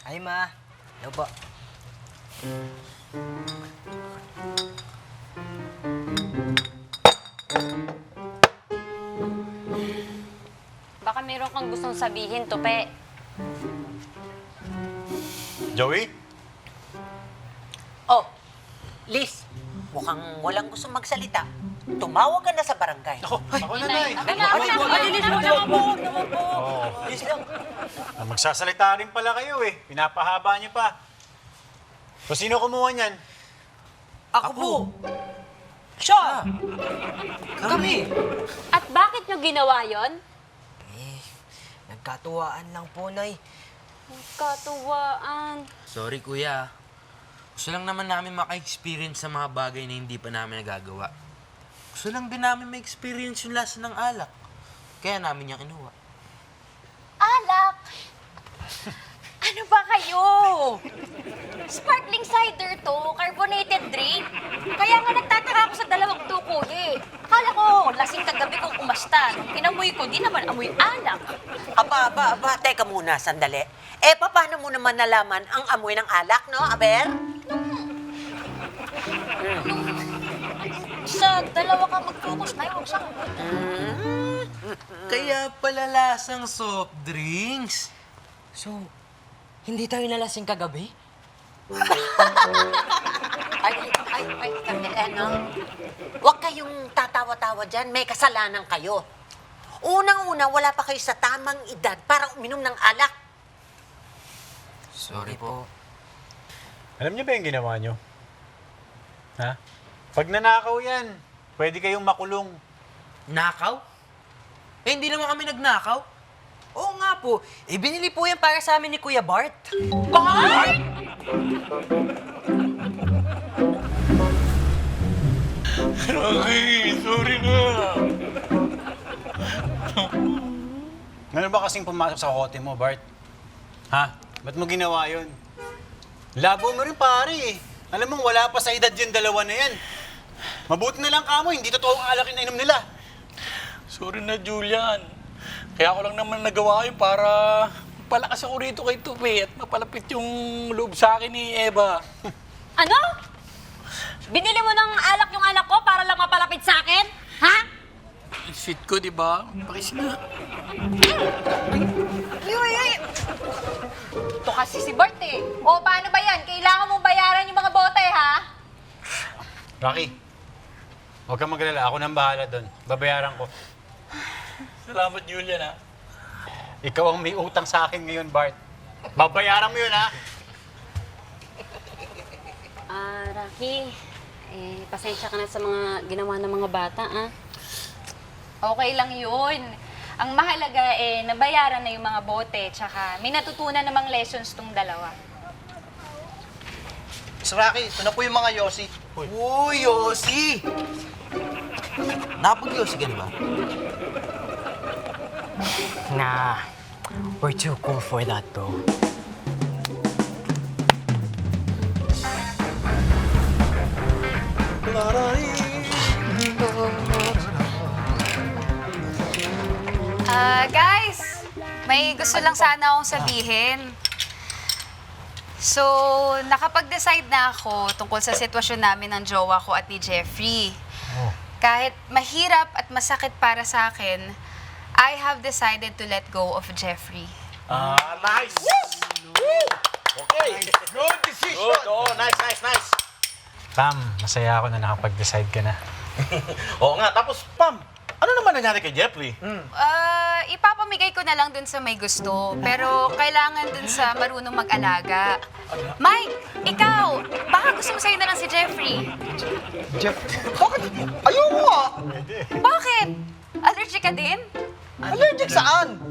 Hi, Ma. Hello po. Baka meron kang gustong sabihin, Tupe. Joey? Oh, Liz, mukhang walang gusto magsalita. Tumawag ka na sa barangay. Ako na, Nay. Ako na. Liz lang. Magsasalita rin pala kayo eh. Pinapahaba niyo pa. So, sino kumuha niyan? Ako po. Siya. Kami. At bakit nyo ginawa yon? Nagkatuwaan lang po, Nay. Katuwaan. Sorry, kuya. Gusto lang naman namin maka-experience sa mga bagay na hindi pa namin nagagawa. Gusto lang din namin ma-experience yung lasa ng alak. Kaya namin yung kinuha. Alak! Ano ba kayo? Sparkling cider to, carbonated drink. Kaya nga nagtataka ako sa dalawang to, kuya. Akala ko, lasing kagabi kong umasta. Nung inamoy ko, di naman amoy alak. Aba, teka muna, sandali. Eh, paano mo naman nalaman ang amoy ng alak, no, Aber? Sa dalawa ka mag-focus na huwag siyang Kaya pala lasang soft drinks. So, hindi tayo nalasing kagabi? Ay, ano? Huwag kayong tatawa-tawa dyan. May kasalanan kayo. Unang-una, wala pa kayo sa tamang edad para uminom ng alak. Sorry po. Alam niyo ba yung ginawa niyo? Ha? Pag nanakaw yan, pwede kayong makulong. Nakaw? Eh, hindi naman kami nagnakaw. Oo nga po. Binili po yan para sa amin ni Kuya Bart. Rocky, sorry na. Ano ba kasing pumasok sa kote mo, Bart? Ha? Ba't mo ginawa yun? Labo mo rin, pare eh. Alam mo, wala pa sa edad yung dalawa na yan. Mabuti na lang kamo, hindi totoong alak na inom nila. Sorry na, Julian. Kaya ako lang naman nagawa yun para palakas ako rito kay Tupi at mapalapit yung loob sa akin ni Eva. Ano? Binili mo ng alak yung anak ko para lang mapalapit sa akin? Ha? Ang sweet ko, di ba? Pakis na. Ito kasi si Bart eh. O paano ba yan? Kailangan mong bayaran yung mga bote, ha? Rocky, huwag kang magalala. Ako nang bahala doon. Babayaran ko. Salamat, Julian, ha? Ikaw ang may utang sa akin ngayon, Bart. Babayaran mo yun, ha? Rocky, pasensya ka na sa mga ginawa ng mga bata, ah. Okay lang yun. Ang mahalaga nabayaran na yung mga bote, tsaka may natutunan namang lessons tong dalawa. Miss Rocky, ito na po yung mga Yossi. Uy, Yossi! Napag-Yossi ka na ba? Nah, we're too cool for that, bro. Guys, may gusto lang sana akong sabihin. So, nakapag-decide na ako tungkol sa sitwasyon namin ng jowa ko at ni Jeffrey. Kahit mahirap at masakit para sa akin, I have decided to let go of Jeffrey. Nice! Okay. Good decision. Good. Oh, nice. Pam, masaya ako na nakapag-decide ka na. Oo nga, tapos Pam, ano naman nangyari kay Jeffrey? Ipapamigay ko na lang dun sa may gusto, pero kailangan dun sa marunong mag-alaga. Mike, ikaw, baka gusto mo sa'yo na lang si Jeffrey. Bakit? Ayoko nga! Bakit? Allergic ka din? Allergic saan?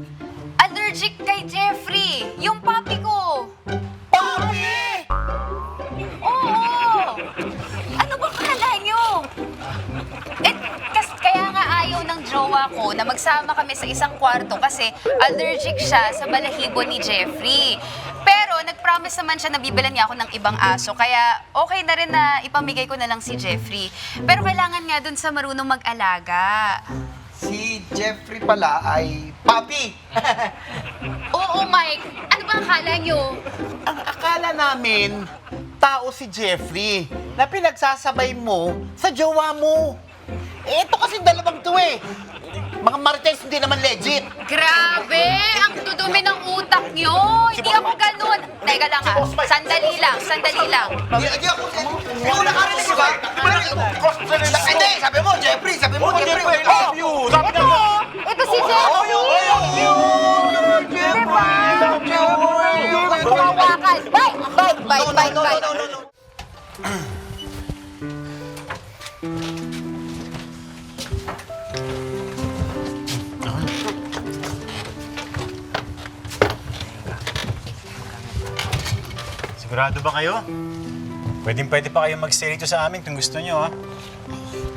Allergic kay Jeffrey, yung papi ko. Papi! Oo! Ano ba kala nyo? Kaya nga ayaw ng jowa ko na magsama kami sa isang kwarto kasi allergic siya sa balahibo ni Jeffrey. Pero nag-promise naman siya na bibilan niya ako ng ibang aso, kaya okay na rin na ipamigay ko na lang si Jeffrey. Pero kailangan nga dun sa marunong mag-alaga. Si Jeffrey pala ay papi. Oo, Mike. Ano ba akala nyo? Ang akala namin, tao si Jeffrey na pinagsasabay mo sa jowa mo. Eh, ito kasi dalawang to eh. Mga marites hindi naman legit. Grabe! Ang dudumi ng utak nyo! Hindi ako ganun! Teka lang ha. Sandali lang. Hindi ako, hindi ko nakarinig, di ba? Hindi, sabi mo, Jeffrey. I love you! Sabi na Ito si Jeffrey! Bakal! Bye! Sigurado ba kayo? Pwede pa kayo mag-stay dito sa amin kung gusto nyo, ha?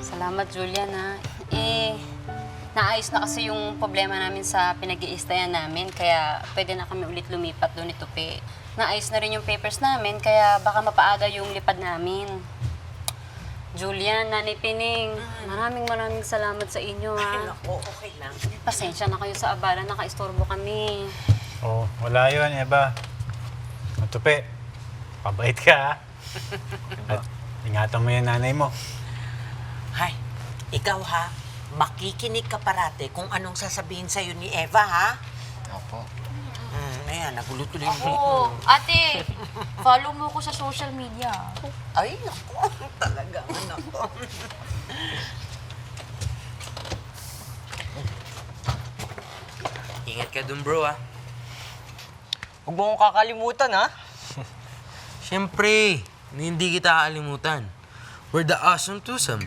Salamat, Julian, ha. Naayos na kasi yung problema namin sa pinag-iistayan namin, kaya pwede na kami ulit lumipat doon ni Tupi. Naayos na rin yung papers namin, kaya baka mapaaga yung lipad namin. Julian, Nanay Pining, maraming salamat sa inyo, ha. Naku, okay lang. Pasensya na kayo sa abala, nakaistorbo kami. Oh, wala yun, Eva. Matupi, pabait ka, ha? At ingatan mo yung nanay mo. Hay, ikaw ha, makikinig ka parate kung anong sasabihin sa'yo ni Eva, ha? Opo. Ayan, nagulo tuloy yung Oo. Ate, follow mo ko sa social media. Ay, naku, talaga, naku. Ingat ka dun, bro, ah. Huwag mo akong kakalimutan, ha? Siyempre, hindi kita kakalimutan. We're the awesome twosome.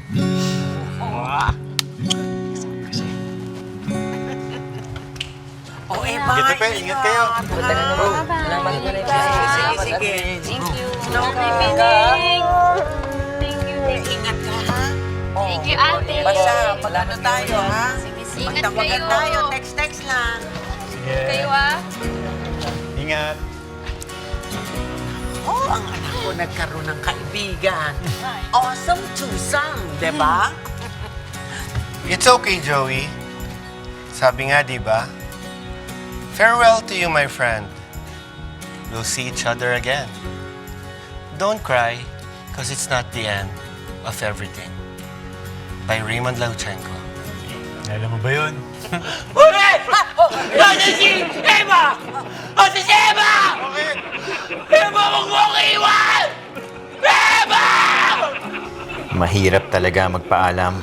O, Eva, Sige, Tupi, ingat kayo. Salamat mo rin. Sige. Thank you. Nanay Pining. Thank you. Ingat ka, ha? Thank you, ate. Basta, mag-ano tayo, ha? Ingat Magtawagan kayo. tayo, text lang. Sige. Kayo, ah. Ingat. Oh, ang anak ko nagkaroon ng kaibigan. Awesome twosome, di ba? It's okay, Joey. Sabi nga, di ba? Farewell to you, my friend. We'll see each other again. Don't cry, because it's not the end of everything. By Raymond Lauchenko. Alam mo ba yun? Mahirap talaga magpaalam.